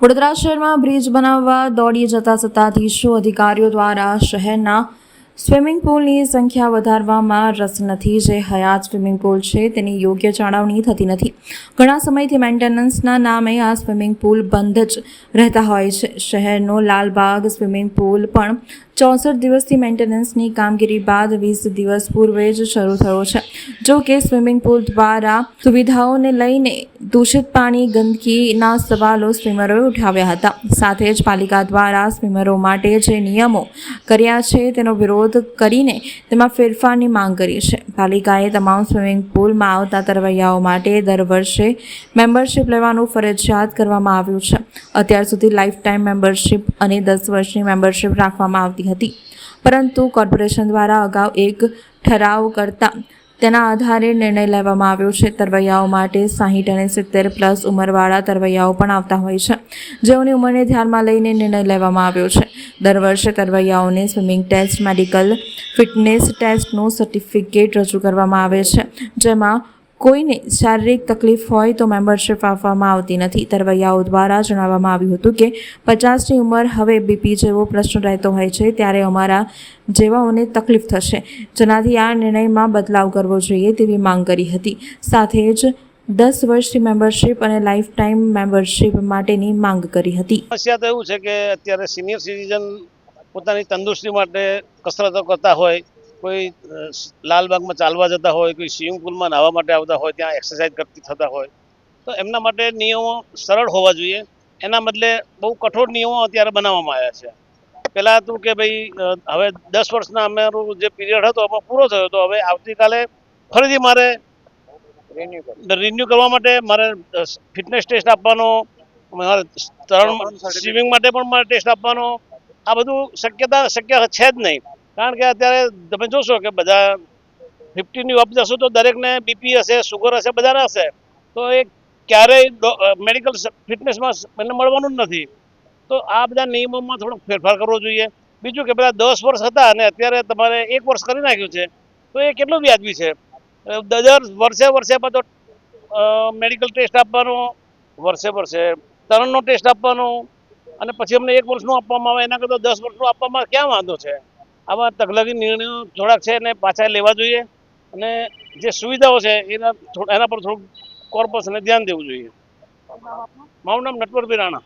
વડોદરા શહેરમાં બ્રિજ બનાવવા દોડી જતા સત્તાધીશો અધિકારીઓ દ્વારા શહેરના સ્વિમિંગ પુલની સંખ્યા વધારવામાં રસ નથી. જે હયાત સ્વિમિંગ પુલ છે તેની યોગ્ય જાળવણી થતી નથી. ઘણા સમયથી મેન્ટેનન્સના નામે આ સ્વિમિંગ પુલ બંધ જ રહેતા હોય છે. શહેરનો લાલબાગ સ્વિમિંગ પુલ પણ 64 દિવસથી મેન્ટેનન્સની કામગીરી બાદ 20 દિવસ પૂર્વે જ શરૂ થયો છે. જો કે સ્વિમિંગ પુલ દ્વારા સુવિધાઓને લઈને દૂષિત પાણી, ગંદકીના સવાલો સ્વિમરોએ ઉઠાવ્યા હતા. સાથે જ પાલિકા દ્વારા સ્વિમરો માટે જે નિયમો કર્યા છે તેનો વિરોધ કરીને તેમાં ફેરફારની માંગ કરી છે. પાલિકાએ તમામ સ્વિમિંગ પુલમાં આવતા તરવૈયાઓ માટે દર વર્ષે મેમ્બરશિપ લેવાનું ફરજિયાત કરવામાં આવ્યું છે. અત્યાર સુધી લાઈફ ટાઈમ મેમ્બરશિપ અને 10 વર્ષની મેમ્બરશિપ રાખવામાં આવતી હતી, પરંતુ કોર્પોરેશન દ્વારા અગાઉ એક ઠરાવ કરતા તેના આધારે નિર્ણય લેવામાં આવ્યો છે. તરવૈયાઓ માટે 60 અને 70 પ્લસ ઉંમરવાળા તરવૈયાઓ પણ આવતા હોય છે, જેઓની ઉંમરને ધ્યાનમાં લઈને નિર્ણય લેવામાં આવ્યો છે. દર વર્ષે તરવૈયાઓને સ્વિમિંગ ટેસ્ટ, મેડિકલ ફિટનેસ ટેસ્ટનું સર્ટિફિકેટ રજૂ કરવામાં આવે છે. જેમાં કોઈને શારીરિક તકલીફ હોય તો મેમ્બરશિપ આપવામાં આવતી નથી. તરવૈયાઓ દ્વારા જણાવવામાં આવ્યું હતું કે 50ની ઉંમર હવે બીપી જેવો પ્રશ્ન રહેતો હોય છે, ત્યારે અમારા જેવાઓને તકલીફ થશે, જેનાથી આ નિર્ણયમાં બદલાવ કરવો જોઈએ તેવી માંગ કરી હતી. સાથે જ 10 વર્ષની મેમ્બરશિપ અને લાઈફ ટાઈમ મેમ્બરશિપ માટેની માંગ કરી હતી. સમસ્યા તો એવું છે કે અત્યારે સિનિયર સિટીઝન પોતાની તંદુરસ્તી માટે કસરતો કરતા હોય, કોઈ લાલબાગમાં ચાલવા જતા હોય, કોઈ સ્વિમિંગ પુલમાં નાહવા માટે આવતા હોય, ત્યાં એક્સરસાઇઝ કરતી થતા હોય, તો એમના માટે નિયમો સરળ હોવા જોઈએ. એના બદલે બહુ કઠોર નિયમો અત્યારે બનાવવામાં આવ્યા છે. પહેલાં હતું કે ભાઈ હવે 10 વર્ષના અમારું જે પીરિયડ હતો એમાં પૂરો થયો, તો હવે આવતીકાલે ફરીથી મારે રિન્યુ કરવા માટે મારે ફિટનેસ ટેસ્ટ આપવાનો, મારે સ્વિમિંગ માટે પણ મારે ટેસ્ટ આપવાનો. આ બધું શક્ય છે જ નહીં. કારણ કે અત્યારે તમે જોશો કે બધા 50ની અપ જશો તો દરેકને બીપી હશે, સુગર હશે, બધાને હશે. તો એ ક્યારેય મેડિકલ ફિટનેસમાં એને મળવાનું જ નથી. તો આ બધા નિયમોમાં થોડોક ફેરફાર કરવો જોઈએ. બીજું કે બધા 10 વર્ષ હતા અને અત્યારે તમારે 1 વર્ષ કરી નાખ્યું છે, તો એ કેટલું વ્યાજબી છે? દર વર્ષે બધો મેડિકલ ટેસ્ટ આપવાનો, વર્ષે તરણનો ટેસ્ટ આપવાનો, અને પછી અમને 1 વર્ષનું આપવામાં આવે, એના કરતાં 10 વર્ષનું આપવામાં ક્યાં વાંધો છે? આવા તગલગી નિર્ણયો થોડાક છે એને પાછા લેવા જોઈએ, અને જે સુવિધાઓ છે એના પર થોડુંક કોર્પોરેશને ધ્યાન દેવું જોઈએ. મારું નામ નટવરભાઈ રાણા.